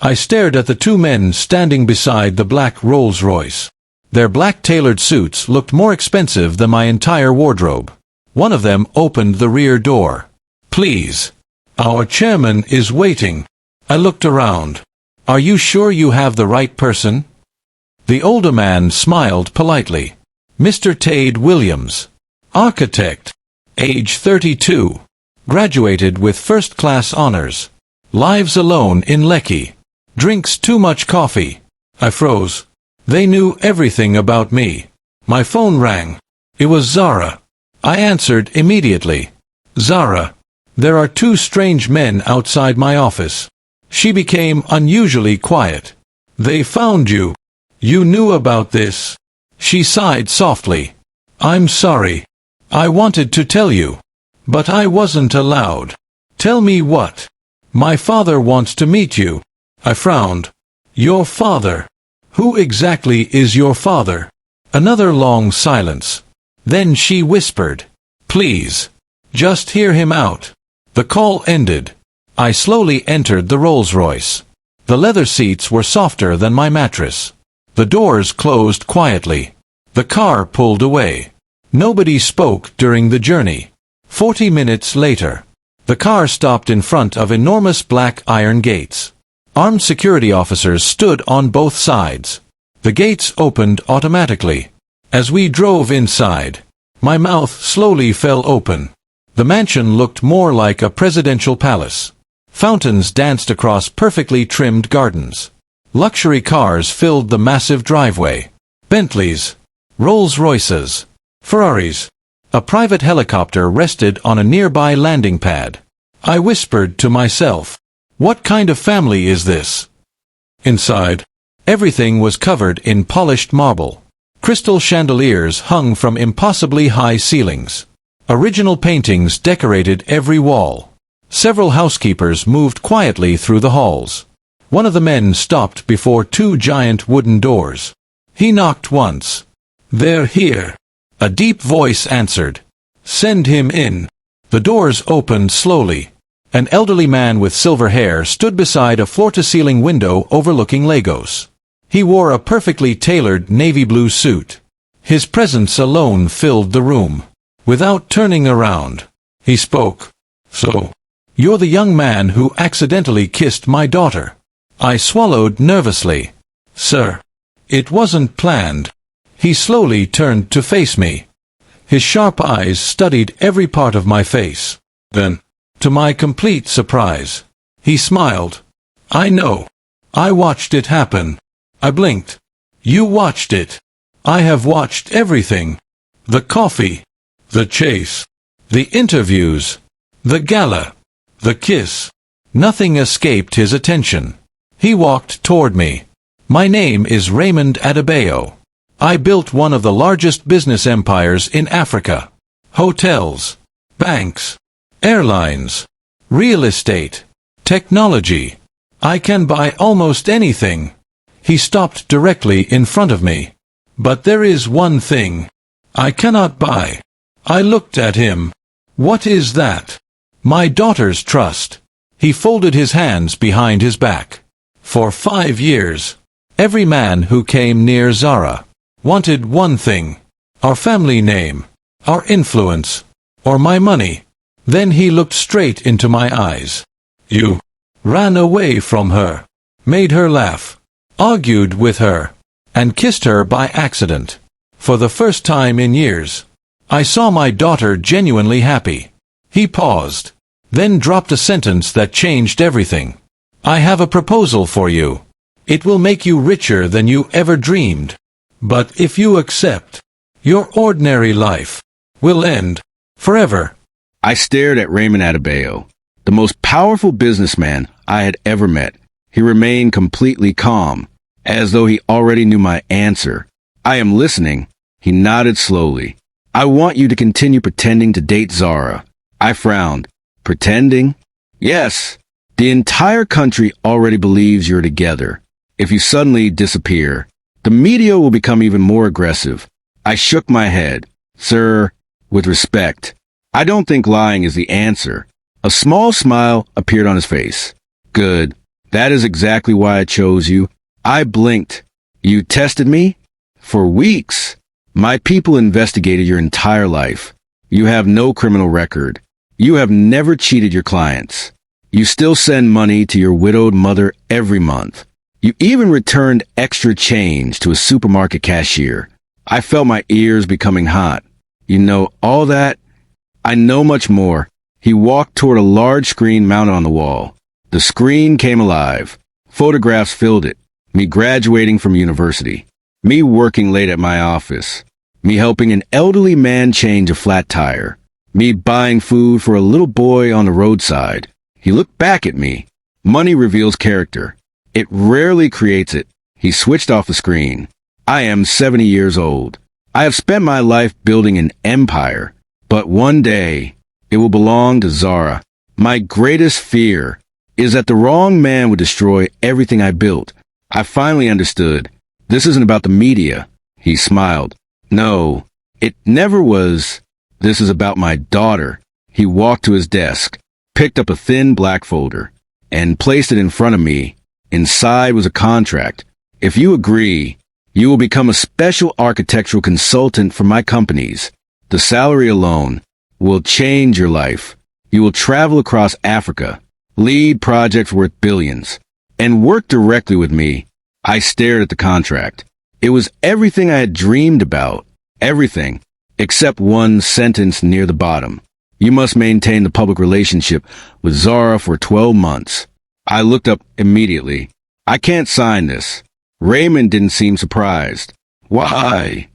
I stared at the two men standing beside the black Rolls-Royce. Their black tailored suits looked more expensive than my entire wardrobe. One of them opened the rear door. "Please. Our chairman is waiting." I looked around. "Are you sure you have the right person?" The older man smiled politely. "Mr. Tade Williams. Architect. Age 32. Graduated with first-class honors. Lives alone in Lekki. Drinks too much coffee." I froze. They knew everything about me. My phone rang. It was Zara. I answered immediately. "Zara, there are two strange men outside my office." She became unusually quiet. "They found you. You knew about this." She sighed softly. "I'm sorry. I wanted to tell you. But I wasn't allowed." "Tell me what?" "My father wants to meet you." I frowned. "Your father? Who exactly is your father?" Another long silence. Then she whispered, "Please, just hear him out." The call ended. I slowly entered the Rolls-Royce. The leather seats were softer than my mattress. The doors closed quietly. The car pulled away. Nobody spoke during the journey. 40 minutes later, the car stopped in front of enormous black iron gates. Armed security officers stood on both sides. The gates opened automatically. As we drove inside, my mouth slowly fell open. The mansion looked more like a presidential palace. Fountains danced across perfectly trimmed gardens. Luxury cars filled the massive driveway. Bentleys, Rolls-Royces, Ferraris. A private helicopter rested on a nearby landing pad. I whispered to myself, "What kind of family is this?" Inside, everything was covered in polished marble. Crystal chandeliers hung from impossibly high ceilings. Original paintings decorated every wall. Several housekeepers moved quietly through the halls. One of the men stopped before two giant wooden doors. He knocked once. "They're here." A deep voice answered. "Send him in." The doors opened slowly. An elderly man with silver hair stood beside a floor-to-ceiling window overlooking Lagos. He wore a perfectly tailored navy blue suit. His presence alone filled the room. Without turning around, he spoke. "So, you're the young man who accidentally kissed my daughter." I swallowed nervously. "Sir, it wasn't planned." He slowly turned to face me. His sharp eyes studied every part of my face. Then, to my complete surprise, he smiled. "I know. I watched it happen." I blinked. "You watched it." "I have watched everything. The coffee, the chase, the interviews, the gala, the kiss." Nothing escaped his attention. He walked toward me. "My name is Raymond Adebayo. I built one of the largest business empires in Africa. Hotels, banks, airlines, real estate, technology. I can buy almost anything." He stopped directly in front of me. "But there is one thing I cannot buy." I looked at him. "What is that?" "My daughter's trust." He folded his hands behind his back. "For 5 years, every man who came near Zara wanted one thing: our family name, our influence, or my money." Then he looked straight into my eyes. "You ran away from her, made her laugh, argued with her, and kissed her by accident. For the first time in years, I saw my daughter genuinely happy." He paused, then dropped a sentence that changed everything. "I have a proposal for you. It will make you richer than you ever dreamed. But if you accept, your ordinary life will end forever." I stared at Raymond Adebayo, the most powerful businessman I had ever met. He remained completely calm, as though he already knew my answer. "I am listening." He nodded slowly. "I want you to continue pretending to date Zara." I frowned. "Pretending?" "Yes. The entire country already believes you're together. If you suddenly disappear, the media will become even more aggressive." I shook my head. "Sir, with respect, I don't think lying is the answer." A small smile appeared on his face. "Good. That is exactly why I chose you. I blinked. You tested me? For weeks. My people investigated your entire life. You have no criminal record. You have never cheated your clients. You still send money to your widowed mother every month. You even returned extra change to a supermarket cashier. I felt my ears becoming hot. You know all that? I know much more. He walked toward a large screen mounted on the wall. The screen came alive. Photographs filled it. Me graduating from university. Me working late at my office. Me helping an elderly man change a flat tire. Me buying food for a little boy on the roadside. He looked back at me. Money reveals character. It rarely creates it. He switched off the screen. I am 70 years old. I have spent my life building an empire. But one day, it will belong to Zara. My greatest fear is that the wrong man would destroy everything I built. I finally understood. This isn't about the media. He smiled. No, it never was. This is about my daughter. He walked to his desk, picked up a thin black folder, and placed it in front of me. Inside was a contract. If you agree, you will become a special architectural consultant for my companies. The salary alone will change your life. You will travel across Africa, lead projects worth billions, and work directly with me. I stared at the contract. It was everything I had dreamed about. Everything, except one sentence near the bottom. You must maintain the public relationship with Zara for 12 months. I looked up immediately. I can't sign this. Raymond didn't seem surprised. Why?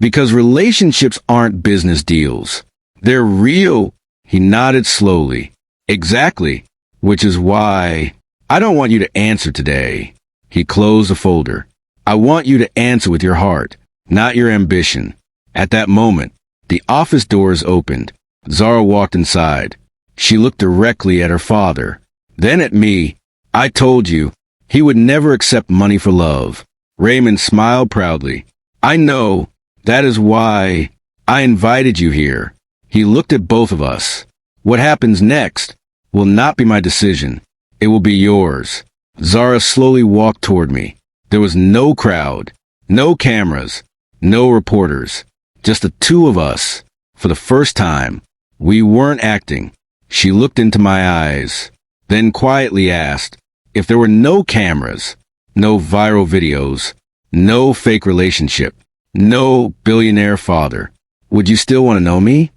Because relationships aren't business deals. They're real. He nodded slowly. Exactly. Which is why I don't want you to answer today. He closed the folder. I want you to answer with your heart, not your ambition. At that moment, the office doors opened. Zara walked inside. She looked directly at her father, then at me. I told you, he would never accept money for love. Raymond smiled proudly. I know. That is why I invited you here. He looked at both of us. What happens next will not be my decision. It will be yours. Zara slowly walked toward me. There was no crowd, no cameras, no reporters, just the two of us. For the first time, we weren't acting. She looked into my eyes, then quietly asked, if there were no cameras, no viral videos, no fake relationship, no billionaire father, would you still want to know me?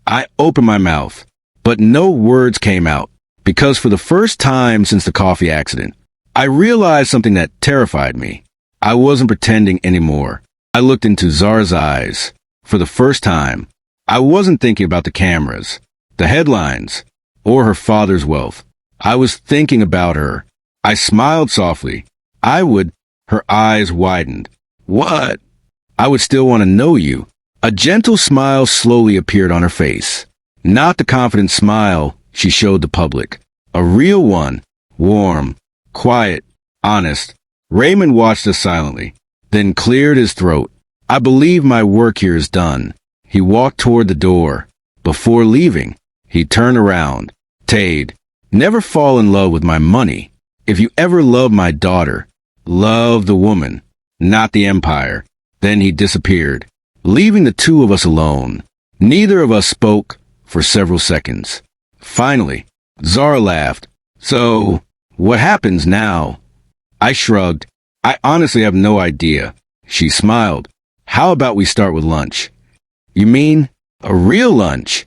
I opened my mouth, but no words came out, because for the first time since the coffee accident, I realized something that terrified me. I wasn't pretending anymore. I looked into Zara's eyes. For the first time, I wasn't thinking about the cameras, the headlines, or her father's wealth. I was thinking about her. I smiled softly. Her eyes widened. What? I would still want to know you. A gentle smile slowly appeared on her face. Not the confident smile she showed the public. A real one. Warm, quiet, honest. Raymond watched us silently, then cleared his throat. I believe my work here is done. He walked toward the door. Before leaving, he turned around. Tade, never fall in love with my money. If you ever love my daughter, love the woman, not the empire. Then he disappeared, leaving the two of us alone. Neither of us spoke for several seconds. Finally, Zara laughed. So, what happens now? I shrugged. I honestly have no idea. She smiled. How about we start with lunch? You mean a real lunch?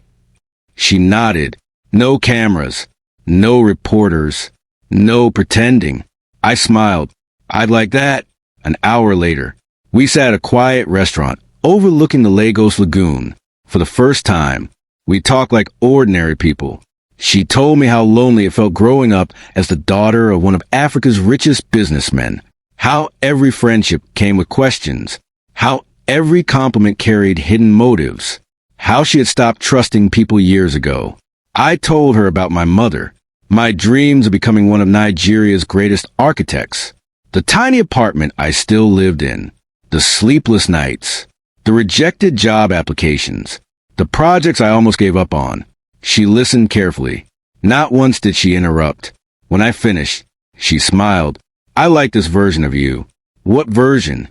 She nodded. No cameras, no reporters, no pretending. I smiled. I'd like that. An hour later, we sat at a quiet restaurant overlooking the Lagos Lagoon. For the first time, we talked like ordinary people. She told me how lonely it felt growing up as the daughter of one of Africa's richest businessmen. How every friendship came with questions. How every compliment carried hidden motives. How she had stopped trusting people years ago. I told her about my mother, my dreams of becoming one of Nigeria's greatest architects, the tiny apartment I still lived in, the sleepless nights, the rejected job applications, the projects I almost gave up on. She listened carefully. Not once did she interrupt. When I finished, She smiled. I like this version of you. What version?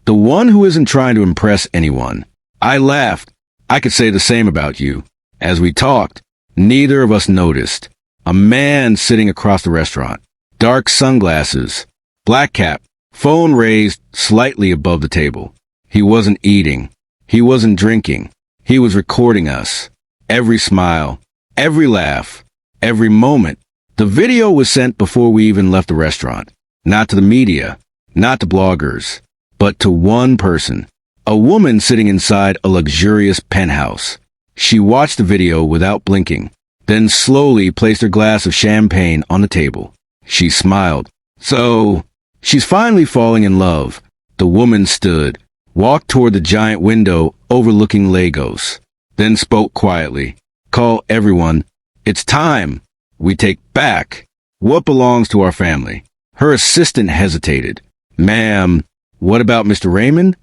The one who isn't trying to impress anyone. I laughed. I could say the same about you. As we talked, neither of us noticed. A man sitting across the restaurant. Dark sunglasses. Black cap. Phone raised slightly above the table. He wasn't eating. He wasn't drinking. He was recording us. Every smile. Every laugh. Every moment. The video was sent before we even left the restaurant. Not to the media. Not to bloggers. But to one person. A woman sitting inside a luxurious penthouse. She watched the video without blinking, then slowly placed her glass of champagne on the table. She smiled. So, she's finally falling in love. The woman stood, walked toward the giant window overlooking Lagos, then spoke quietly. Call everyone. It's time. We take back what belongs to our family. Her assistant hesitated. Ma'am, what about Mr. Raymond?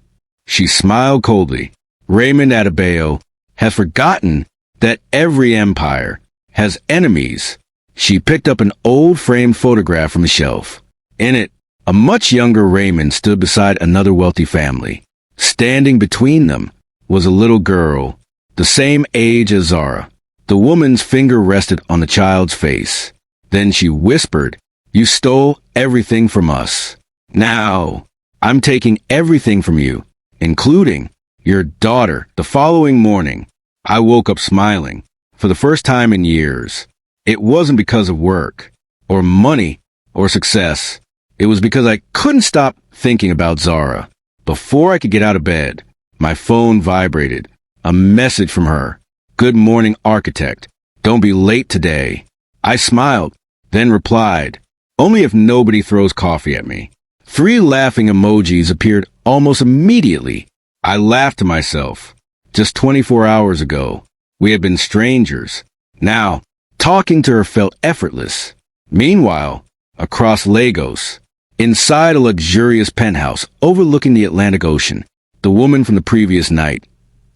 She smiled coldly. Raymond Adebayo has forgotten that every empire has enemies. She picked up an old framed photograph from the shelf. In it, a much younger Raymond stood beside another wealthy family. Standing between them was a little girl, the same age as Zara. The woman's finger rested on the child's face. Then she whispered, "You stole everything from us. Now, I'm taking everything from you, including your daughter." The following morning, I woke up smiling. For the first time in years. It wasn't because of work, or money, or success. It was because I couldn't stop thinking about Zara. Before I could get out of bed, my phone vibrated. A message from her. "Good morning, architect. Don't be late today." I smiled, then replied, "Only if nobody throws coffee at me." 3 laughing emojis appeared almost immediately. I laughed to myself. Just 24 hours ago, we had been strangers. Now, talking to her felt effortless. Meanwhile, across Lagos, inside a luxurious penthouse overlooking the Atlantic Ocean, the woman from the previous night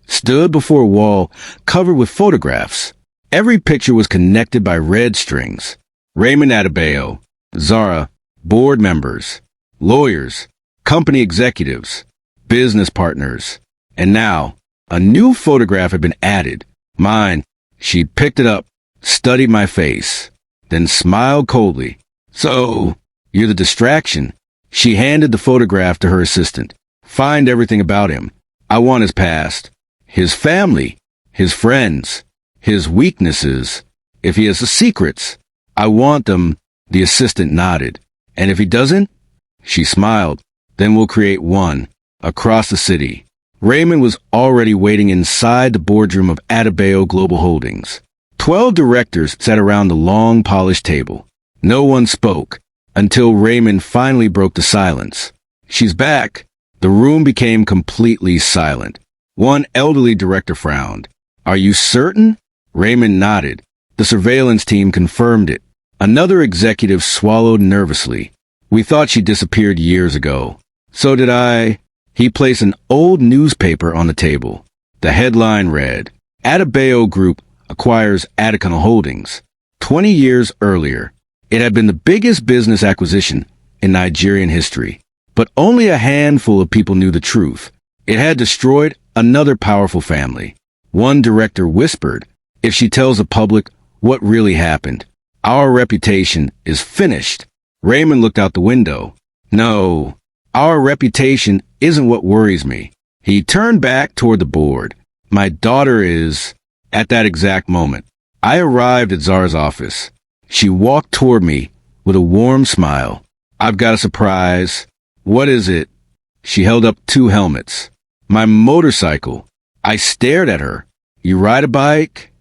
stood before a wall covered with photographs. Every picture was connected by red strings. Raymond Adebayo, Zara, board members, lawyers, company executives, business partners. And now, a new photograph had been added. Mine. She picked it up, studied my face, then smiled coldly. "So, you're the distraction." She handed the photograph to her assistant. "Find everything about him. I want his past, his family, his friends, his weaknesses. If he has the secrets, I want them." The assistant nodded. "And if he doesn't?" She smiled. "Then we'll create one, across the city." Raymond was already waiting inside the boardroom of Adebayo Global Holdings. 12 directors sat around the long, polished table. No one spoke, until Raymond finally broke the silence. "She's back." The room became completely silent. One elderly director frowned. "Are you certain?" Raymond nodded. The surveillance team confirmed it. Another executive swallowed nervously. "We thought she disappeared years ago." "So did I." He placed an old newspaper on the table. The headline read, "Adebayo Group acquires Adekana Holdings." 20 years earlier, it had been the biggest business acquisition in Nigerian history. But only a handful of people knew the truth. It had destroyed another powerful family. One director whispered, "If she tells the public what really happened, our reputation is finished." Raymond looked out the window. "No, our reputation isn't what worries me." He turned back toward the board. "My daughter is..." At that exact moment, I arrived at Zara's office. She walked toward me with a warm smile. "I've got a surprise." "What is it?" She held up 2 helmets. "My motorcycle." I stared at her. "You ride a bike?"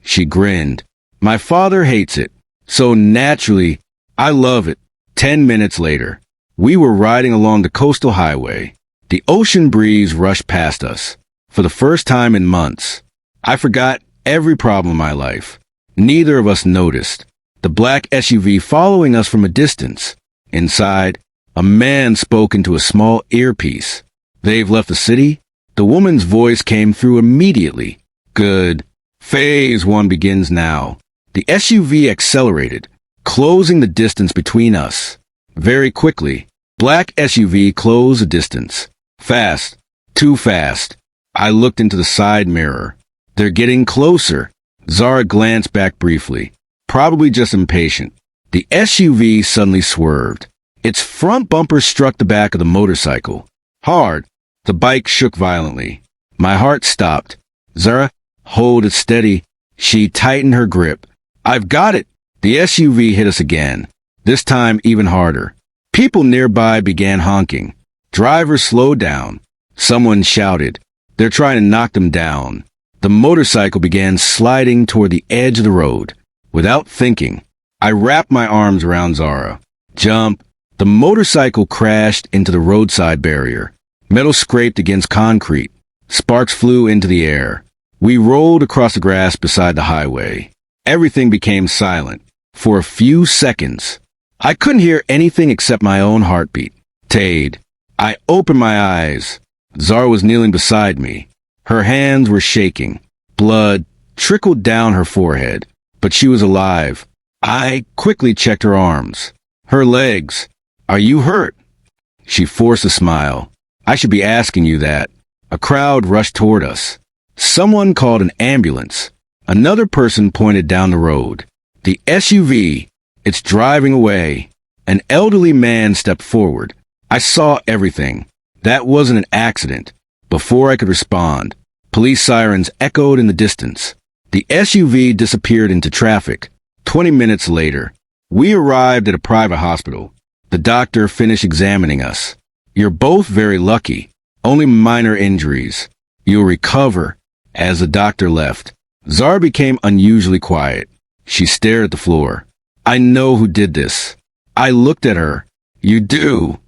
She grinned. "My father hates it, so naturally, I love it." 10 minutes later, we were riding along the coastal highway. The ocean breeze rushed past us. For the first time in months, I forgot every problem in my life. Neither of us noticed. The black SUV following us from a distance. Inside, a man spoke into a small earpiece. "They've left the city?" The woman's voice came through immediately. "Good. Phase 1 begins now." The SUV accelerated. closing the distance between us. Very quickly, black SUV closed the distance. Fast. Too fast. I looked into the side mirror. They're getting closer. Zara glanced back briefly, probably just impatient. The SUV suddenly swerved. Its front bumper struck the back of the motorcycle. Hard. The bike shook violently. My heart stopped. Zara, hold it steady. She tightened her grip. I've got it. The SUV hit us again. This time even harder. People nearby began honking. Drivers slowed down. Someone shouted. They're trying to knock them down. The motorcycle began sliding toward the edge of the road. Without thinking, I wrapped my arms around Zara. Jump. The motorcycle crashed into the roadside barrier. Metal scraped against concrete. Sparks flew into the air. We rolled across the grass beside the highway. Everything became silent. For a few seconds, I couldn't hear anything except my own heartbeat. Tade. I opened my eyes. Zara was kneeling beside me. Her hands were shaking. Blood trickled down her forehead, but she was alive. I quickly checked her arms. Her legs. Are you hurt? She forced a smile. I should be asking you that. A crowd rushed toward us. Someone called an ambulance. Another person pointed down the road. The SUV. It's driving away. An elderly man stepped forward. I saw everything. That wasn't an accident. Before I could respond, police sirens echoed in the distance. The SUV disappeared into traffic. 20 minutes later, we arrived at a private hospital. The doctor finished examining us. You're both very lucky. Only minor injuries. You'll recover. As the doctor left, Zara became unusually quiet. She stared at the floor. I know who did this. I looked at her. You do.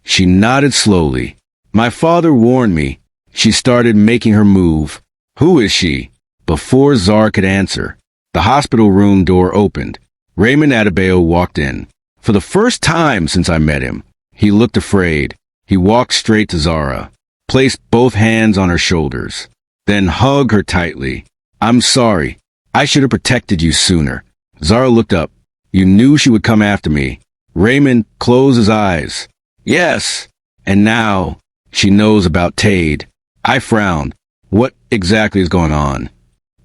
She nodded slowly. My father warned me. She started making her move. Who is she? Before Zara could answer, the hospital room door opened. Raymond Adebayo walked in. For the first time since I met him, he looked afraid. He walked straight to Zara, placed both hands on her shoulders, then hugged her tightly. I'm sorry. I should have protected you sooner. Zara looked up. You knew she would come after me. Raymond closed his eyes. Yes. And now she knows about Tade. I frowned. What exactly is going on?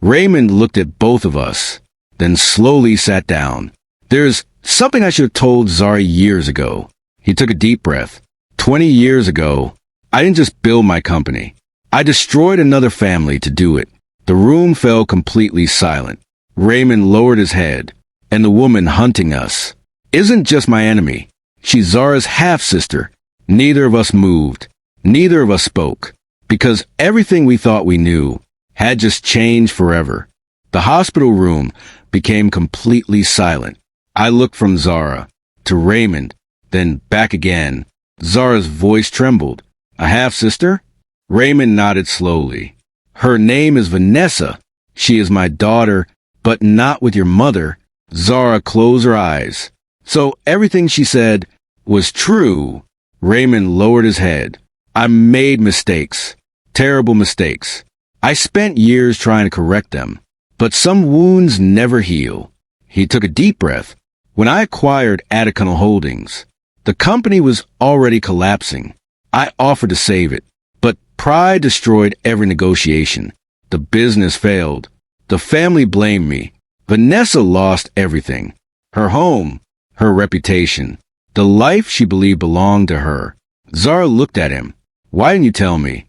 Raymond looked at both of us, then slowly sat down. There's something I should have told Zara years ago. He took a deep breath. 20 years ago, I didn't just build my company. I destroyed another family to do it. The room fell completely silent. Raymond lowered his head. And the woman hunting us isn't just my enemy. She's Zara's half-sister. Neither of us moved. Neither of us spoke. Because everything we thought we knew had just changed forever. The hospital room became completely silent. I looked from Zara to Raymond, then back again. Zara's voice trembled. A half-sister? Raymond nodded slowly. Her name is Vanessa. She is my daughter, but not with your mother. Zara closed her eyes. So everything she said was true. Raymond lowered his head. I made mistakes. Terrible mistakes. I spent years trying to correct them. But some wounds never heal. He took a deep breath. When I acquired Adekunle Holdings, the company was already collapsing. I offered to save it. But pride destroyed every negotiation. The business failed. The family blamed me. Vanessa lost everything. Her home, her reputation, the life she believed belonged to her. Zara looked at him. Why didn't you tell me?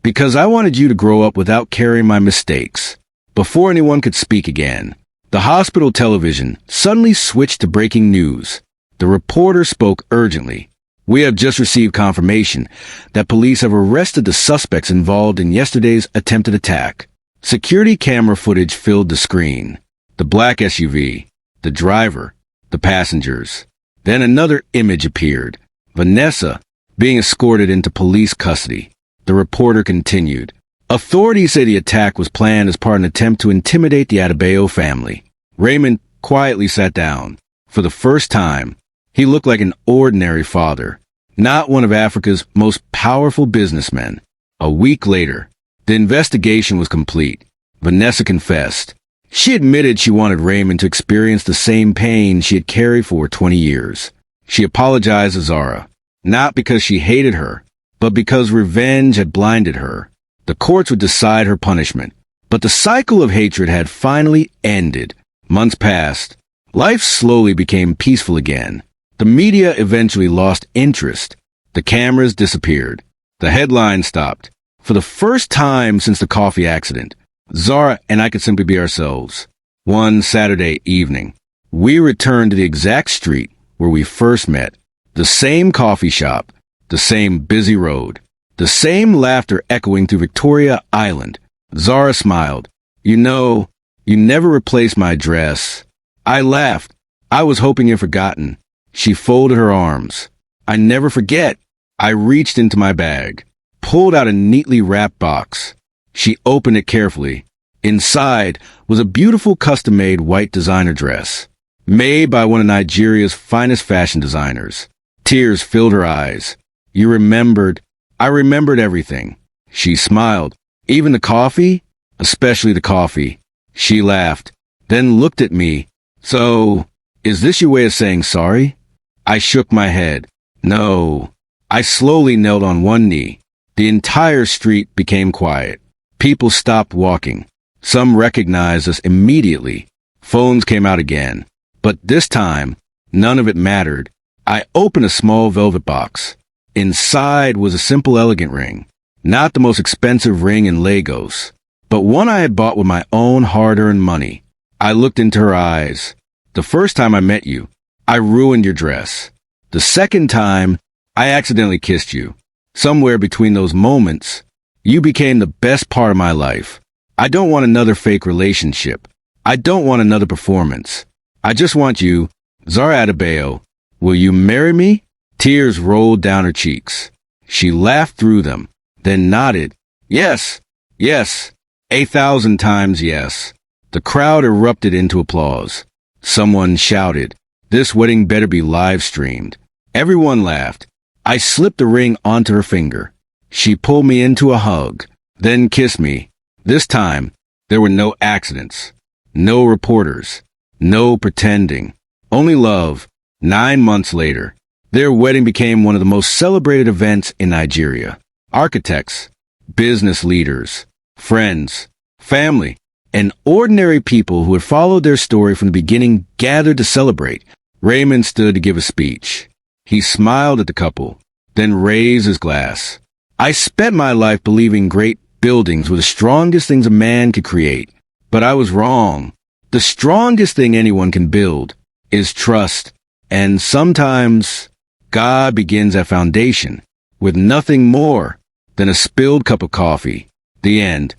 Because I wanted you to grow up without carrying my mistakes. Before anyone could speak again, the hospital television suddenly switched to breaking news. The reporter spoke urgently. We have just received confirmation that police have arrested the suspects involved in yesterday's attempted attack. Security camera footage filled the screen. The black SUV, the driver, the passengers. Then another image appeared. Vanessa being escorted into police custody. The reporter continued. Authorities say the attack was planned as part of an attempt to intimidate the Adebayo family. Raymond quietly sat down. For the first time, he looked like an ordinary father, not one of Africa's most powerful businessmen. A week later, the investigation was complete. Vanessa confessed. She admitted she wanted Raymond to experience the same pain she had carried for 20 years. She apologized to Zara, not because she hated her, but because revenge had blinded her. The courts would decide her punishment, but the cycle of hatred had finally ended. Months passed. Life slowly became peaceful again. The media eventually lost interest. The cameras disappeared. The headlines stopped. For the first time since the coffee accident, Zara and I could simply be ourselves. One Saturday evening, we returned to the exact street where we first met. The same coffee shop, the same busy road, the same laughter echoing through Victoria Island. Zara smiled. You know, you never replaced my dress. I laughed. I was hoping you'd forgotten. She folded her arms. I never forget. I reached into my bag, pulled out a neatly wrapped box. She opened it carefully. Inside was a beautiful custom-made white designer dress, made by one of Nigeria's finest fashion designers. Tears filled her eyes. You remembered. I remembered everything. She smiled. Even the coffee? Especially the coffee. She laughed, then looked at me. So, is this your way of saying sorry? I shook my head. No. I slowly knelt on one knee. The entire street became quiet. People stopped walking. Some recognized us immediately. Phones came out again. But this time, none of it mattered. I opened a small velvet box. Inside was a simple, elegant ring. Not the most expensive ring in Lagos, but one I had bought with my own hard-earned money. I looked into her eyes. The first time I met you, I ruined your dress. The second time, I accidentally kissed you. Somewhere between those moments, you became the best part of my life. I don't want another fake relationship. I don't want another performance. I just want you, Zara Adebayo. Will you marry me? Tears rolled down her cheeks. She laughed through them, then nodded. Yes, yes, 1,000 times yes. The crowd erupted into applause. Someone shouted, "This wedding better be live-streamed." Everyone laughed. I slipped the ring onto her finger. She pulled me into a hug, then kissed me. This time, there were no accidents, no reporters, no pretending, only love. 9 months later, their wedding became one of the most celebrated events in Nigeria. Architects, business leaders, friends, family, and ordinary people who had followed their story from the beginning gathered to celebrate. Raymond stood to give a speech. He smiled at the couple, then raised his glass. I spent my life believing great buildings were the strongest things a man could create, but I was wrong. The strongest thing anyone can build is trust, and sometimes God begins at foundation with nothing more than a spilled cup of coffee. The end.